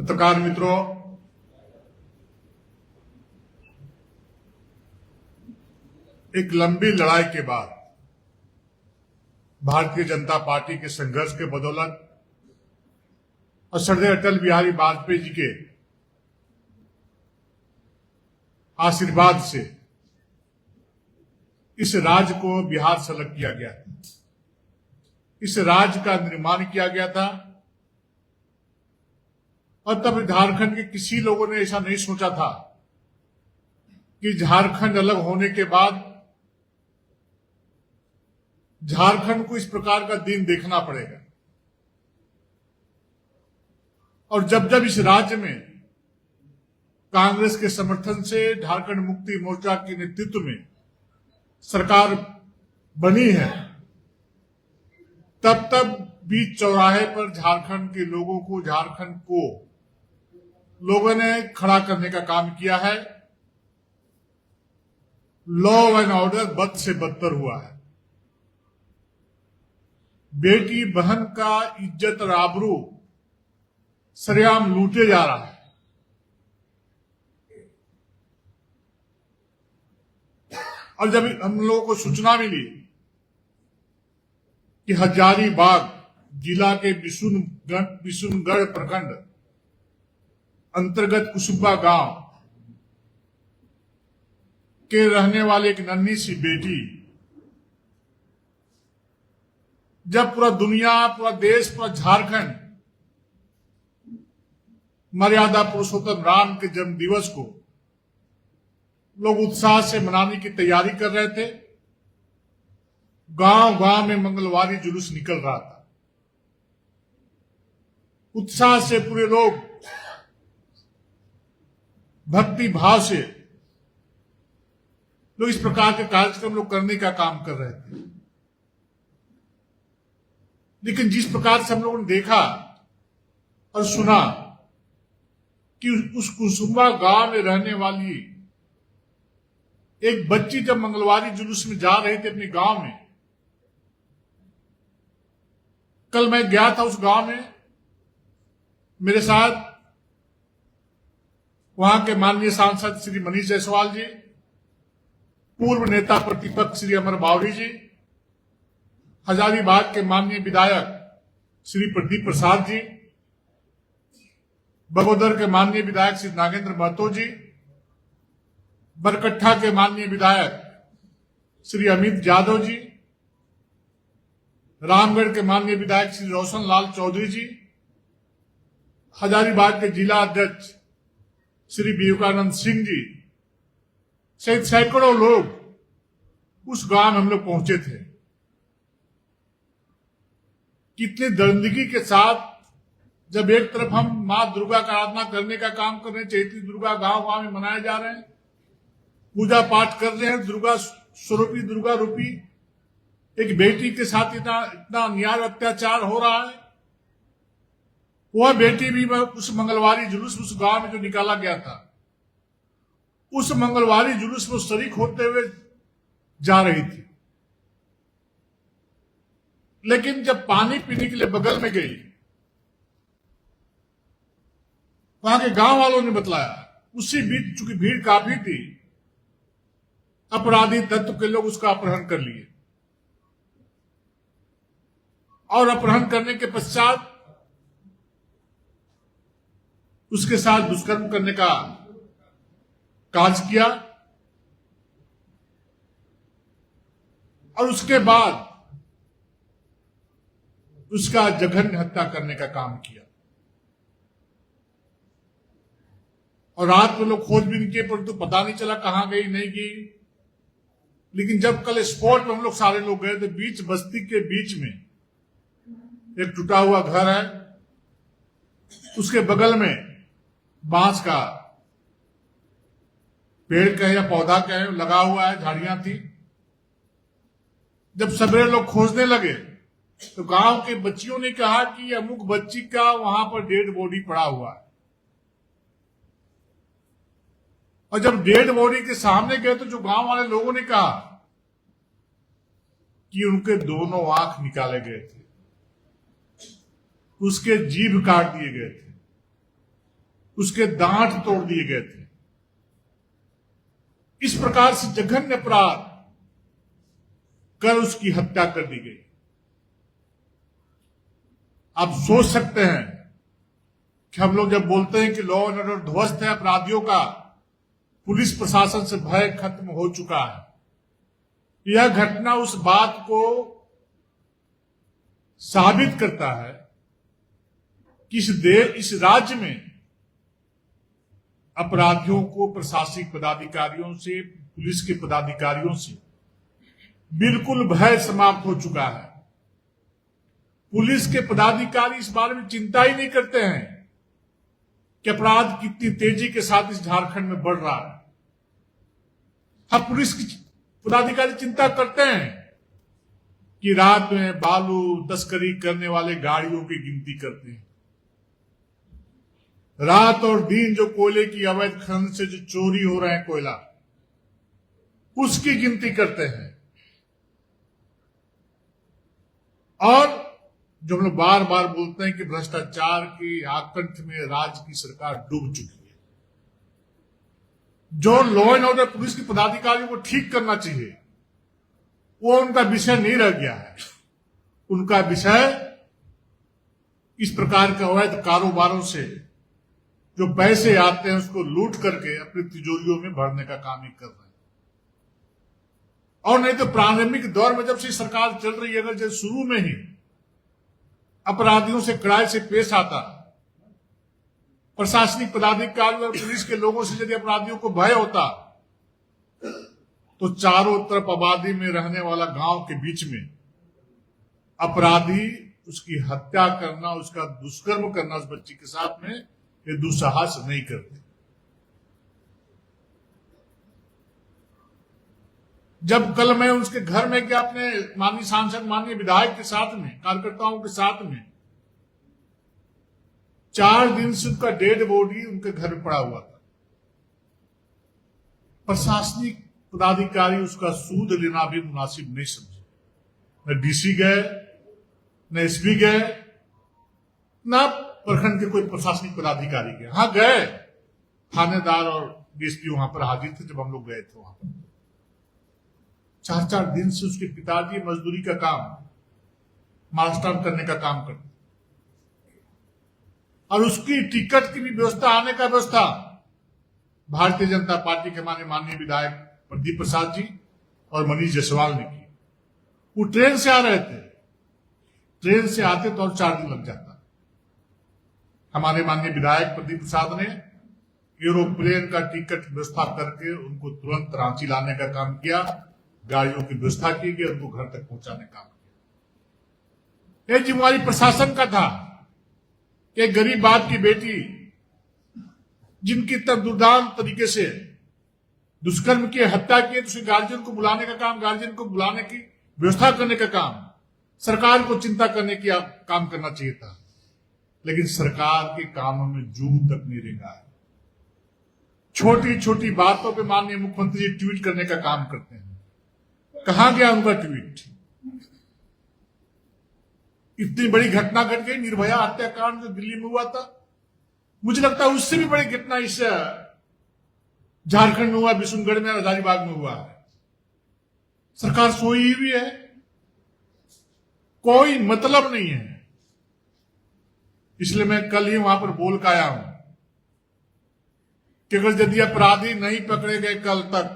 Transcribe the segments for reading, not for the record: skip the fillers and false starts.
पत्रकार मित्रों, एक लंबी लड़ाई के बाद भारतीय जनता पार्टी के संघर्ष के बदौलत और श्रद्धेय अटल बिहारी वाजपेयी जी के आशीर्वाद से इस राज्य को बिहार से अलग किया गया। इस राज्य का निर्माण किया गया था और तब झारखंड के किसी लोगों ने ऐसा नहीं सोचा था कि झारखंड अलग होने के बाद झारखंड को इस प्रकार का दिन देखना पड़ेगा। और जब जब इस राज्य में कांग्रेस के समर्थन से झारखंड मुक्ति मोर्चा के नेतृत्व में सरकार बनी है, तब तब बीच चौराहे पर झारखंड के लोगों को, झारखंड को लोगों ने खड़ा करने का काम किया है। लॉ एंड ऑर्डर बद से बदतर हुआ है। बेटी बहन का इज्जत और आबरू सरेआम लूटे जा रहा है। और जब हम लोगों को सूचना मिली कि हजारीबाग जिला के बिशुनगढ़ प्रखंड अंतर्गत कुसुम्बा गांव के रहने वाले एक नन्ही सी बेटी, जब पूरा दुनिया, पूरा देश, पूरा झारखंड मर्यादा पुरुषोत्तम राम के जन्म दिवस को लोग उत्साह से मनाने की तैयारी कर रहे थे, गांव गांव में मंगलवारी जुलूस निकल रहा था। उत्साह से पूरे लोग भक्ति भाव से लोग इस प्रकार के कार्यक्रम लोग करने का काम कर रहे थे। लेकिन जिस प्रकार से हम लोगों ने देखा और सुना कि उस कुसुम्बा गांव में रहने वाली एक बच्ची जब मंगलवारी जुलूस में जा रही थी अपने गांव में, कल मैं गया था उस गांव में, मेरे साथ वहां के माननीय सांसद श्री मनीष जायसवाल जी, पूर्व नेता प्रतिपक्ष श्री अमर बावरी जी, हजारीबाग के माननीय विधायक श्री प्रदीप प्रसाद जी, बगोदर के माननीय विधायक श्री नागेंद्र महतो जी, बरकट्ठा के माननीय विधायक श्री अमित यादव जी, रामगढ़ के माननीय विधायक श्री रोशन लाल चौधरी जी, हजारीबाग के जिला अध्यक्ष श्री विवेकानंद सिंह जी सहित सैकड़ों लोग उस गांव में हम लोग पहुंचे थे। कितनी दरिंदगी के साथ, जब एक तरफ हम मां दुर्गा का आराधना करने का काम कर रहे हैं, चैती दुर्गा गांव गांव में मनाए जा रहे हैं, पूजा पाठ कर रहे हैं, दुर्गा स्वरूपी, दुर्गा रूपी एक बेटी के साथ इतना अन्याय अत्याचार हो रहा है। वह बेटी भी उस मंगलवारी जुलूस उस गांव में जो निकाला गया था, उस मंगलवारी जुलूस में शरीक होते हुए जा रही थी। लेकिन जब पानी पीने के लिए बगल में गई, वहां के गांव वालों ने बतलाया, उसी बीच चूंकि भीड़ काफी थी, अपराधी तत्व के लोग उसका अपहरण कर लिए और अपहरण करने के पश्चात उसके साथ दुष्कर्म करने का कार्य किया और उसके बाद उसका जघन्य हत्या करने का काम किया। और रात में लोग खोजबीन किए, परंतु पता नहीं चला कहां गई, नहीं गई। लेकिन जब कल स्पॉट में हम लोग सारे लोग गए तो बीच बस्ती के बीच में एक टूटा हुआ घर है, उसके बगल में बांस का पेड़ कहे या पौधा कहे लगा हुआ है, झाड़ियां थी। जब सवेरे लोग खोजने लगे तो गांव के बच्चियों ने कहा कि अमुक बच्ची का वहां पर डेड बॉडी पड़ा हुआ है। और जब डेड बॉडी के सामने गए तो जो गांव वाले लोगों ने कहा कि उनके दोनों आंख निकाले गए थे, उसके जीभ काट दिए गए थे। उसके दांत तोड़ दिए गए थे। इस प्रकार से जघन्य अपराध कर उसकी हत्या कर दी गई। आप सोच सकते हैं कि हम लोग जब बोलते हैं कि लॉ एंड ऑर्डर ध्वस्त है, अपराधियों का पुलिस प्रशासन से भय खत्म हो चुका है, यह घटना उस बात को साबित करता है कि इस राज्य में अपराधियों को प्रशासनिक पदाधिकारियों से, पुलिस के पदाधिकारियों से बिल्कुल भय समाप्त हो चुका है। पुलिस के पदाधिकारी इस बारे में चिंता ही नहीं करते हैं कि अपराध कितनी तेजी के साथ इस झारखंड में बढ़ रहा है। हाँ, पुलिस के पदाधिकारी चिंता करते हैं कि रात में बालू तस्करी करने वाले गाड़ियों की गिनती करते हैं, रात और दिन जो कोयले की अवैध खनन से जो चोरी हो रहे हैं कोयला, उसकी गिनती करते हैं। और जो हम लोग बार बार बोलते हैं कि भ्रष्टाचार की आकंठ में राज्य की सरकार डूब चुकी है। जो लॉ एंड ऑर्डर पुलिस के पदाधिकारियों को ठीक करना चाहिए, वो उनका विषय नहीं रह गया है। उनका विषय इस प्रकार के अवैध कारोबारों से जो पैसे आते हैं उसको लूट करके अपनी तिजोरियों में भरने का काम ही कर रहे हैं। और नहीं तो प्रारंभिक दौर में जब से सरकार चल रही है, अगर जब शुरू में ही अपराधियों से कड़ाई से पेश आता, प्रशासनिक पदाधिकारी और पुलिस के लोगों से यदि अपराधियों को भय होता, तो चारों तरफ आबादी में रहने वाला गांव के बीच में अपराधी उसकी हत्या करना, उसका दुष्कर्म करना उस बच्ची के साथ में ये दुस्साहस नहीं करते। जब कल मैं उसके घर में गया, अपने माननीय सांसद, माननीय विधायक के साथ में, कार्यकर्ताओं के साथ में, 4 दिन से उनका डेड बॉडी उनके घर में पड़ा हुआ था। प्रशासनिक पदाधिकारी उसका सूद लेना भी मुनासिब नहीं समझे। न डीसी गए, न एसपी गए, न प्रखंड के कोई प्रशासनिक पदाधिकारी गए। हाँ, गए, थानेदार और डीएसपी वहां पर हाजिर थे जब हम लोग गए थे वहां पर। 4-4 दिन से उसके पिताजी मजदूरी का काम, मास्टर करने का काम करते, और उसकी टिकट की भी व्यवस्था, आने का व्यवस्था भारतीय जनता पार्टी के माननीय विधायक प्रदीप प्रसाद जी और मनीष जायसवाल ने की। वो ट्रेन से आ रहे थे, ट्रेन से आते तो और 4 दिन लग जाता। हमारे माननीय विधायक प्रदीप प्रसाद ने एरोप्लेन का टिकट व्यवस्था करके उनको तुरंत रांची लाने का काम किया, गाड़ियों की व्यवस्था की गई, उनको घर तक पहुंचाने का काम किया। यह जिम्मेदारी प्रशासन का था कि एक गरीब बाप की बेटी जिनकी इतना दुर्दांत तरीके से दुष्कर्म की हत्या की, तो गार्जियन को बुलाने का काम, गार्जियन को बुलाने की व्यवस्था करने का काम सरकार को चिंता करने की काम करना चाहिए था। लेकिन सरकार के कामों में जूं तक नहीं रेंगा है। छोटी छोटी बातों पे माननीय मुख्यमंत्री जी ट्वीट करने का काम करते हैं। कहां गया उनका ट्वीट? इतनी बड़ी घटना घट गई, निर्भया हत्याकांड जो दिल्ली में हुआ था, मुझे लगता है उससे भी बड़ी घटना इस झारखंड में हुआ, बिशुनगढ़ में, हजारीबाग में हुआ है। सरकार सोई हुई है, कोई मतलब नहीं है। इसलिए मैं कल ही वहां पर बोल के आया हूं कि अगर यदि अपराधी नहीं पकड़े गए कल तक,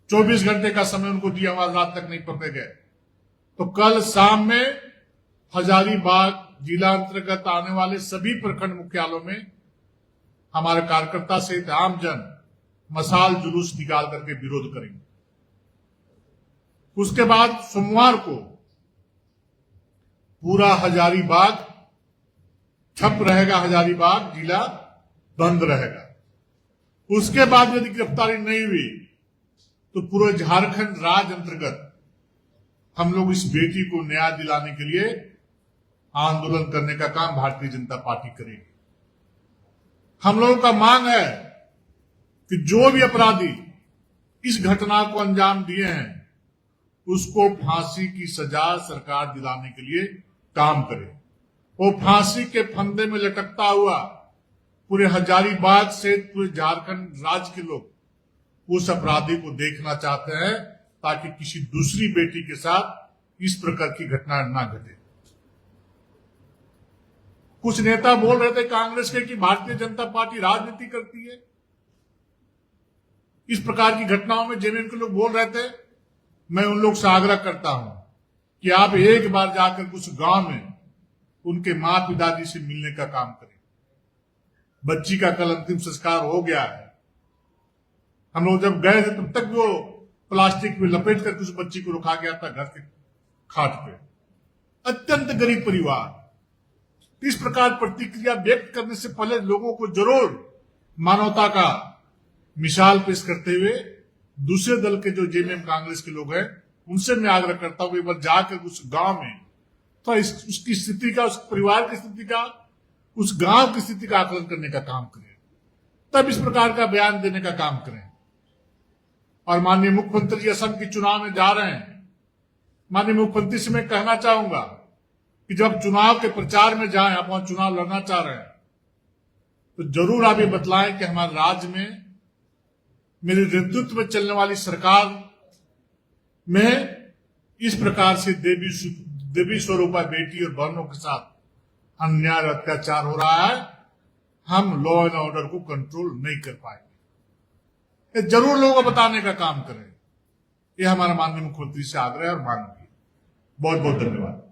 24 घंटे का समय उनको दिया हुआ, रात तक नहीं पकड़े गए, तो कल शाम में हजारीबाग जिला अंतर्गत आने वाले सभी प्रखंड मुख्यालयों में हमारे कार्यकर्ता सहित आमजन मशाल जुलूस निकाल करके विरोध करेंगे। उसके बाद सोमवार को पूरा हजारीबाग ठप रहेगा, हजारीबाग जिला बंद रहेगा। उसके बाद यदि गिरफ्तारी नहीं हुई तो पूरे झारखंड राज्य अंतर्गत हम लोग इस बेटी को न्याय दिलाने के लिए आंदोलन करने का काम भारतीय जनता पार्टी करेगी। हम लोगों का मांग है कि जो भी अपराधी इस घटना को अंजाम दिए हैं उसको फांसी की सजा सरकार दिलाने के लिए काम करे। वो फांसी के फंदे में लटकता हुआ पूरे हजारीबाग से पूरे झारखंड राज्य के लोग उस अपराधी को देखना चाहते हैं ताकि किसी दूसरी बेटी के साथ इस प्रकार की घटना ना घटे। कुछ नेता बोल रहे थे कांग्रेस के कि भारतीय जनता पार्टी राजनीति करती है। इस प्रकार की घटनाओं में जेएमएम के लोग बोल रहे थे। मैं उन लोग से आग्रह करता हूं कि आप एक बार जाकर कुछ गांव में उनके मां पिताजी से मिलने का काम करें। बच्ची का कल अंतिम संस्कार हो गया है। हम लोग जब गए थे तब तक वो प्लास्टिक में लपेट कर उस बच्ची को रखा गया था घर के खाट पे। अत्यंत गरीब परिवार। इस प्रकार प्रतिक्रिया व्यक्त करने से पहले लोगों को जरूर मानवता का मिसाल पेश करते हुए दूसरे दल के जो जेएमएम कांग्रेस के लोग हैं उनसे मैं आग्रह करता हूं कि एक बार जाकर उस गांव में तो उसकी स्थिति का, उस परिवार की स्थिति का, उस गांव की स्थिति का आकलन करने का काम करें, तब इस प्रकार का बयान देने का काम करें। और माननीय मुख्यमंत्री जी असम के चुनाव में जा रहे हैं। माननीय मुख्यमंत्री से मैं कहना चाहूंगा कि जब चुनाव के प्रचार में जाएं, आप वहां चुनाव लड़ना चाह रहे हैं, तो जरूर आप ये बतलाएं कि हमारे राज्य में मेरे नेतृत्व में चलने वाली सरकार में इस प्रकार से देवी स्वरूपा बेटी और बहनों के साथ अन्याय और अत्याचार हो रहा है। हम लॉ एंड ऑर्डर को कंट्रोल नहीं कर पाएंगे। ये जरूर लोगों को बताने का काम करें। ये हमारा माननीय मुख्यमंत्री से आग्रह है और मांग है। बहुत बहुत धन्यवाद।